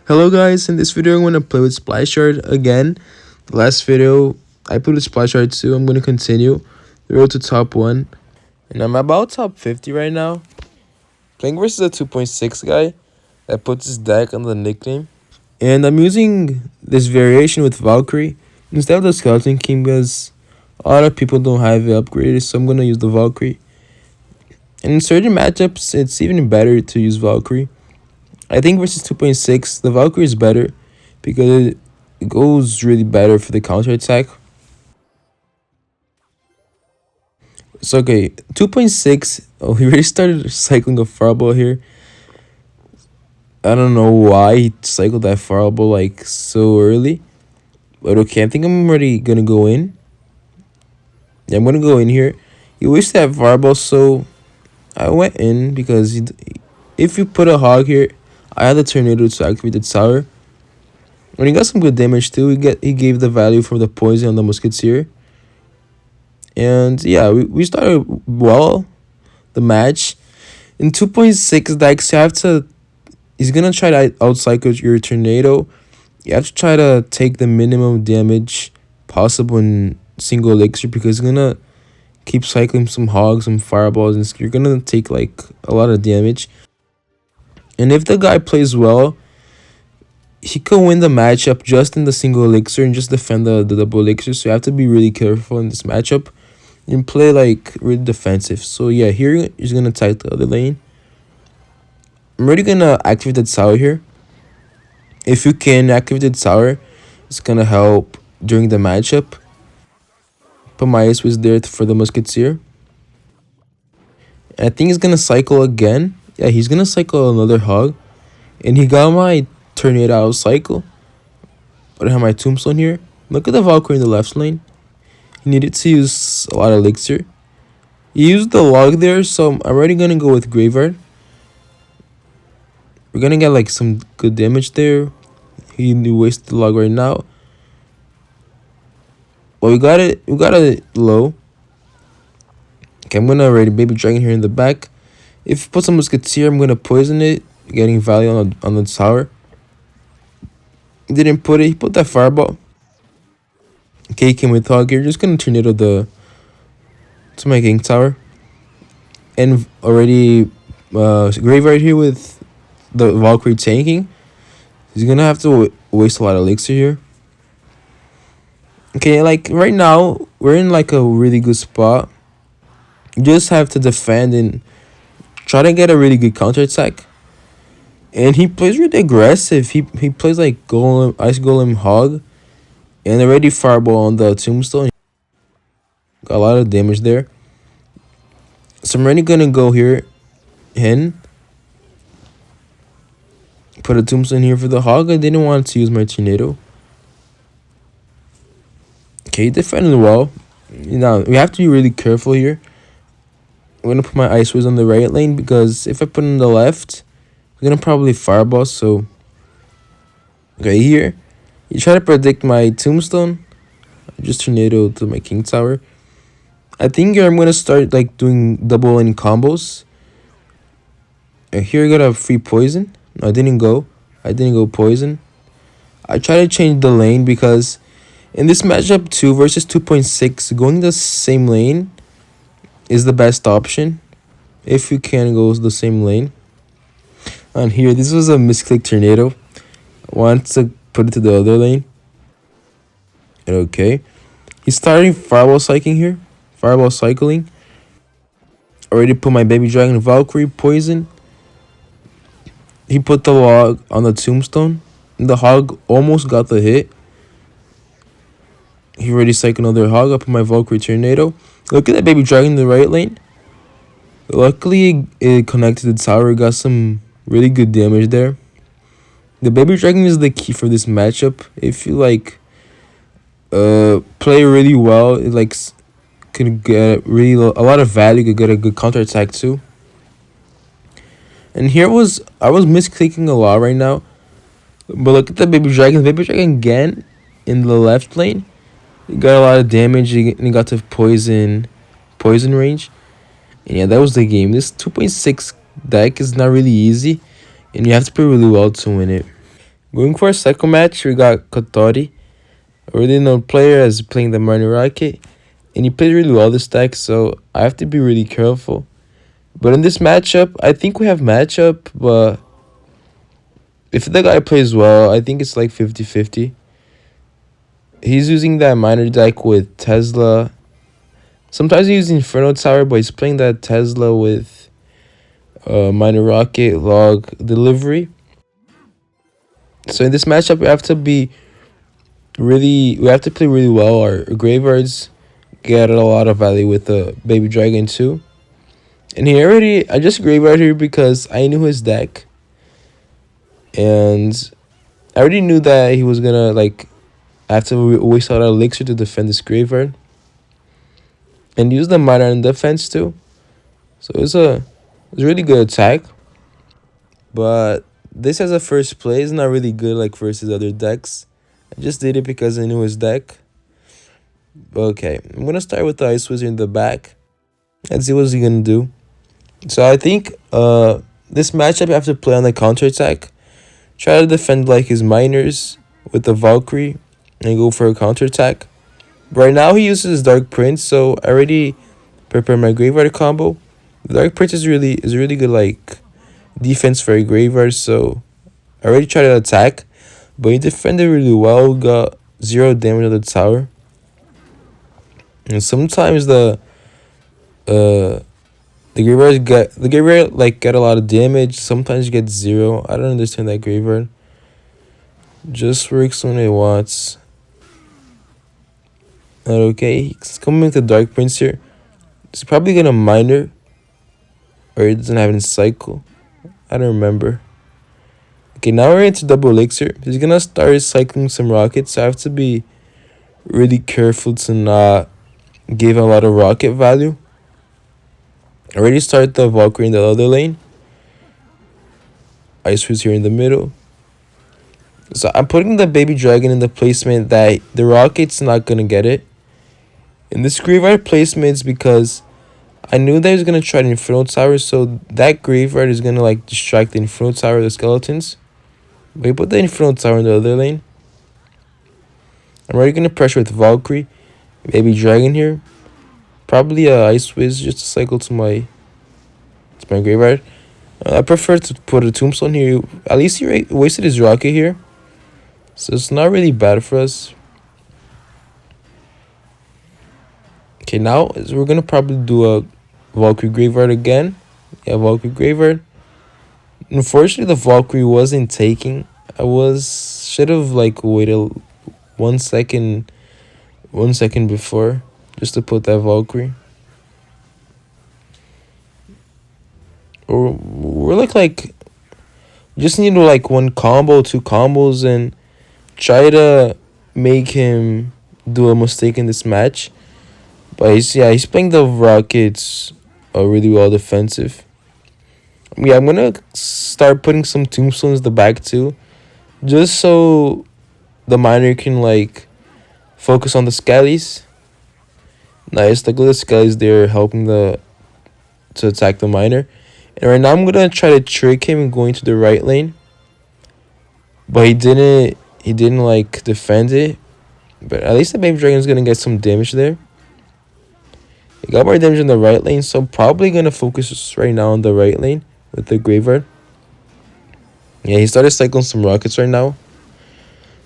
Hello guys, in this video I'm going to play with Splash Art again. The last video I played with Splash Art too. I'm going to continue the road to top 1. And I'm about top 50 right now. Playing versus a 2.6 guy that puts his deck on the nickname. And I'm using this variation with Valkyrie instead of the Skeleton King because a lot of people don't have it upgraded, so I'm going to use the Valkyrie. And in certain matchups, it's even better to use Valkyrie. I think versus 2.6, the Valkyrie is better because it goes really better for the counter attack. So okay, 2.6. Oh, he already started cycling a fireball here. I don't know why he cycled that fireball like so early. But okay, I think I'm already gonna go in. Yeah, I'm gonna go in here. He wished to have fireball, so I went in because if you put a hog here, I had the tornado to activate the tower. And he got some good damage too. He gave the value for the poison on the musketeer. And yeah, we started well the match. In 2.6 decks, you have to. He's gonna try to outcycle your tornado. You have to try to take the minimum damage possible in single elixir because he's gonna keep cycling some hogs, some fireballs, and you're gonna take like a lot of damage. And if the guy plays well, he could win the matchup just in the single elixir and just defend the double elixir. So you have to be really careful in this matchup and play like really defensive. So yeah, here he's gonna attack the other lane. I'm already gonna activate the tower here. If you can activate the tower, it's gonna help during the matchup. Put my Ice Wiz there for the musketeer. I think he's gonna cycle again. Yeah, he's gonna cycle another hog. And he got my tornado out cycle. But I have my tombstone here. Look at the Valkyrie in the left lane. He needed to use a lot of elixir. He used the log there, so I'm already gonna go with Graveyard. We're gonna get like some good damage there. He wasted the log right now. Well, we got it low. Okay, I'm gonna ready Baby Dragon here in the back. If you put some musketeer, I'm gonna poison it, getting value on the tower. He didn't put it, he put that fireball. Okay, he came with hog here. Just gonna tornado to my king tower. And already Graveyard here with the Valkyrie tanking. He's gonna have to waste a lot of elixir here. Okay, like right now, we're in like a really good spot. You just have to defend and try to get a really good counter attack. And he plays really aggressive. He plays like golem, ice golem hog. And already fireball on the tombstone. Got a lot of damage there. So I'm already gonna go here. Put a tombstone here for the hog. I didn't want to use my tornado. Okay, he defended well. Now we have to be really careful here. I'm gonna put my Ice Wiz on the right lane because if I put it on the left, I'm gonna probably fireball. So okay, here you try to predict my tombstone. I just tornado to my king tower. I think here I'm gonna start like doing double lane combos. And here I got a free poison. No, I didn't go poison. I try to change the lane because in this matchup 2 versus 2.6, going the same lane is the best option. If you can go the same lane. And here, this was a misclick tornado. I want to put it to the other lane. Okay. He's starting fireball cycling here. Fireball cycling. Already put my Baby Dragon Valkyrie poison. He put the log on the tombstone. And the hog almost got the hit. He already cycled another hog. I put my Valkyrie tornado. Look at that Baby Dragon in the right lane. Luckily, it connected the tower. Got some really good damage there. The Baby Dragon is the key for this matchup. If you like play really well, it like could get really a lot of value. Could get a good counter attack too. And here I was misclicking a lot right now. But look at the Baby Dragon. Baby Dragon again in the left lane. He got a lot of damage. He got to poison range. And yeah, that was the game. This 2.6 deck is not really easy. And you have to play really well to win it. Going for a second match, we got Kotori, a really known player as playing the Marnie Rocket, and he plays really well this deck, so I have to be really careful. But in this matchup, I think we have matchup, but if the guy plays well, I think it's like 50-50. He's using that miner deck with Tesla. Sometimes he's using Inferno Tower, but he's playing that Tesla with Miner Rocket, Log, Delivery. So in this matchup, we have to play really well. Our graveyards get a lot of value with the Baby Dragon too. And I just graveyard here because I knew his deck. And I already knew that he was gonna like have to waste a lot of elixir to defend this graveyard. And use the miner in defense too. So it was a really good attack. But this as a first play is not really good like versus other decks. I just did it because I knew his deck. Okay, I'm gonna start with the Ice Wizard in the back. Let's see what's he gonna do. So I think this matchup you have to play on the counter attack. Try to defend like his miners with the Valkyrie and go for a counter attack. Right now he uses Dark Prince, so I already prepared my graveyard combo. The Dark Prince is really good like defense for a graveyard, so I already tried to attack, but he defended really well, got 0 damage on the tower. And sometimes the graveyard like get a lot of damage. Sometimes you get 0. I don't understand that graveyard. Just works when it wants. Okay, he's coming with the Dark Prince here. He's probably gonna miner, or he doesn't have any cycle. I don't remember. Okay, now we're into double elixir. He's gonna start cycling some rockets, so I have to be really careful to not give a lot of rocket value. I already started the Valkyrie in the other lane. Ice was here in the middle. So I'm putting the Baby Dragon in the placement that the rocket's not gonna get it. In this graveyard placement is because I knew that he was gonna try the Inferno Tower, so that graveyard is gonna like distract the Inferno Tower, the skeletons. But he put the Inferno Tower in the other lane. I'm already gonna pressure with Valkyrie, Baby Dragon here. Probably a Ice Wiz just to cycle to my graveyard. I prefer to put a Tombstone here. At least he wasted his rocket here, so it's not really bad for us. Okay, now we're gonna probably do a Valkyrie Graveyard again. Yeah, Valkyrie Graveyard. Unfortunately, the Valkyrie wasn't taking. Should have like waited 1 second, 1 second before just to put that Valkyrie. Or we're like just need to like 1 combo, 2 combos, and try to make him do a mistake in this match. But he's playing the Rockets really well defensive. Yeah, I'm gonna start putting some tombstones in the back too, just so the miner can like focus on the skellies. Nice, like the skellies there helping to attack the miner. And right now I'm gonna try to trick him and going to the right lane. But he didn't like defend it. But at least the Baby Dragon is gonna get some damage there. He got more damage in the right lane, so I'm probably gonna focus right now on the right lane with the graveyard. Yeah, he started cycling some rockets right now.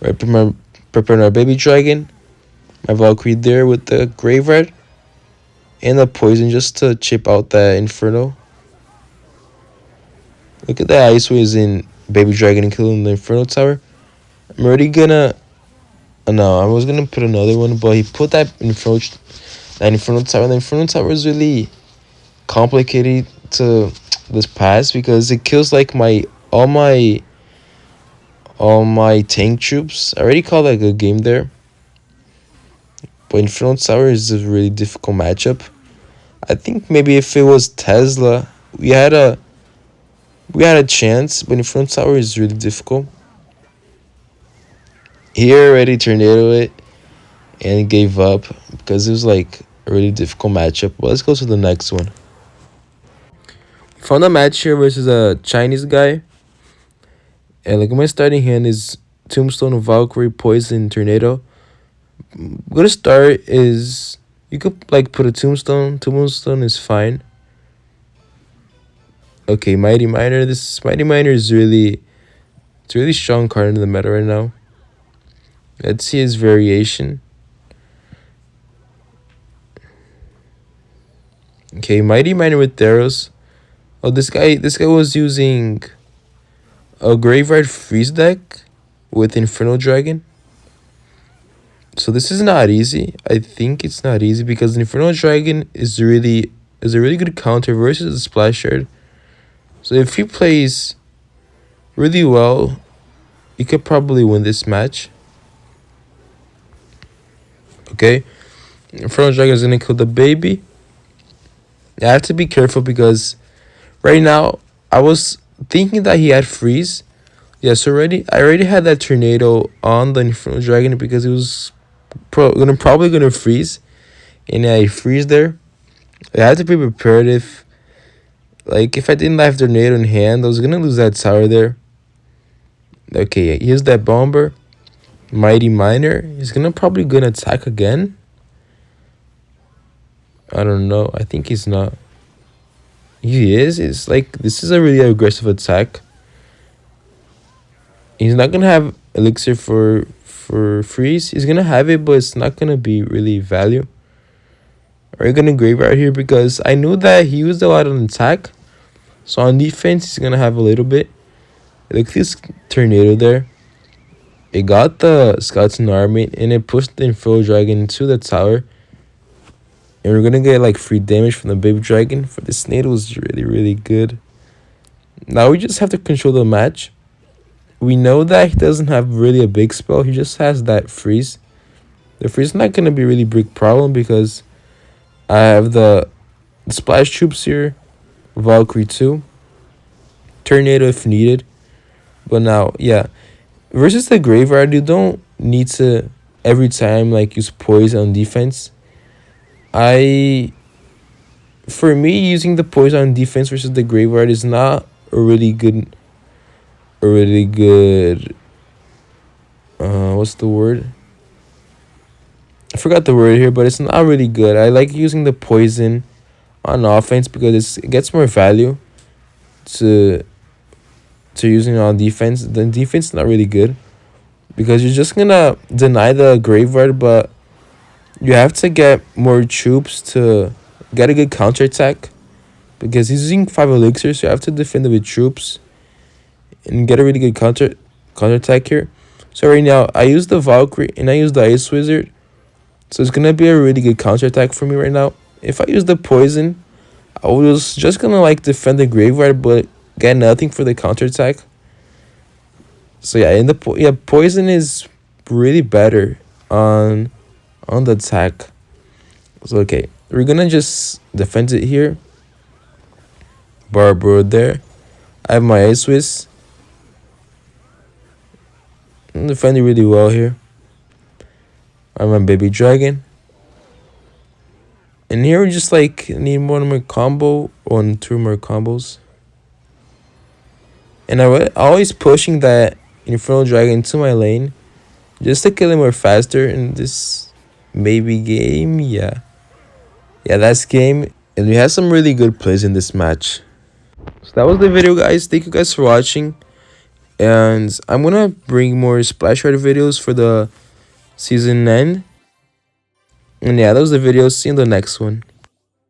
Right, preparing our Baby Dragon. My Valkyrie there with the graveyard. And the poison just to chip out that Inferno. Look at that Ice Wiz in Baby Dragon and killing the Inferno Tower. I'm already gonna... no, I was gonna put another one, but he put that Inferno Tower. The Inferno Tower is really complicated to this pass because it kills like all my tank troops. I already called that a good game there. But Inferno Tower is a really difficult matchup. I think maybe if it was Tesla, we had a chance, but Inferno Tower is really difficult. He already tornado it and gave up because it was like a really difficult matchup. But let's go to the next one. Found a match here versus a Chinese guy. And like my starting hand is Tombstone, Valkyrie, Poison, Tornado. Good start is you could like put a Tombstone. Tombstone is fine. Okay, Mighty Miner. This Mighty Miner is it's a really strong card in the meta right now. Let's see his variation. Okay, Mighty Miner with Theros. Oh, this guy was using a Graveyard Freeze deck with Infernal Dragon. So this is not easy. I think it's not easy because Infernal Dragon is a really good counter versus the Splash Shard. So if he plays really well, he could probably win this match. Okay, Infernal Dragon is gonna kill the baby. I have to be careful because right now I was thinking that he had freeze. Yes, I already had that tornado on the Infernal Dragon because it was probably gonna freeze, and I freeze there. I had to be prepared if I didn't have tornado in hand, I was gonna lose that tower there. Okay, here's that bomber. Mighty Miner. He's probably gonna attack again. I don't know. I think he's not. He is. It's like this is a really aggressive attack. He's not gonna have elixir for freeze. He's gonna have it, but it's not gonna be really value. We're gonna graveyard here because I knew that he used a lot on attack. So on defense, he's gonna have a little bit. Look at this tornado there. It got the skeleton army and it pushed the Infernal Dragon to the tower. And we're gonna get like free damage from the baby dragon. For this tornado was really good. Now we just have to control the match. We know that he doesn't have really a big spell. He just has that freeze. The freeze is not gonna be really big problem because I have the splash troops here. Valkyrie 2. Tornado if needed. But now, yeah. Versus the graveyard, you don't need to every time like use poison on defense. For me, using the poison on defense versus the graveyard is not a really good what's the word? I forgot the word here, but it's not really good. I like using the poison on offense because it gets more value to using it on defense. The defense is not really good because you're just gonna deny the graveyard, but you have to get more troops to get a good counterattack because he's using 5 elixirs, so you have to defend it with troops and get a really good counterattack here. So right now I use the Valkyrie and I use the Ice Wizard, so it's gonna be a really good counterattack for me right now. If I use the poison, I was just gonna like defend the graveyard but get nothing for the counterattack. So yeah, poison is really better on the attack. So okay, we're gonna just defend it here. Barbaro there. I have my Ice Wiz. I'm defending really well here. I have my baby dragon. And here we just like need one more combo or 2 more combos. And I always pushing that Infernal Dragon to my lane just to kill him more faster in this maybe game. Yeah, that's game. And we had some really good plays in this match. So that was the video, guys. Thank you guys for watching. And I'm gonna bring more Splash Shard videos for the season end. And yeah, that was the video. See you in the next one.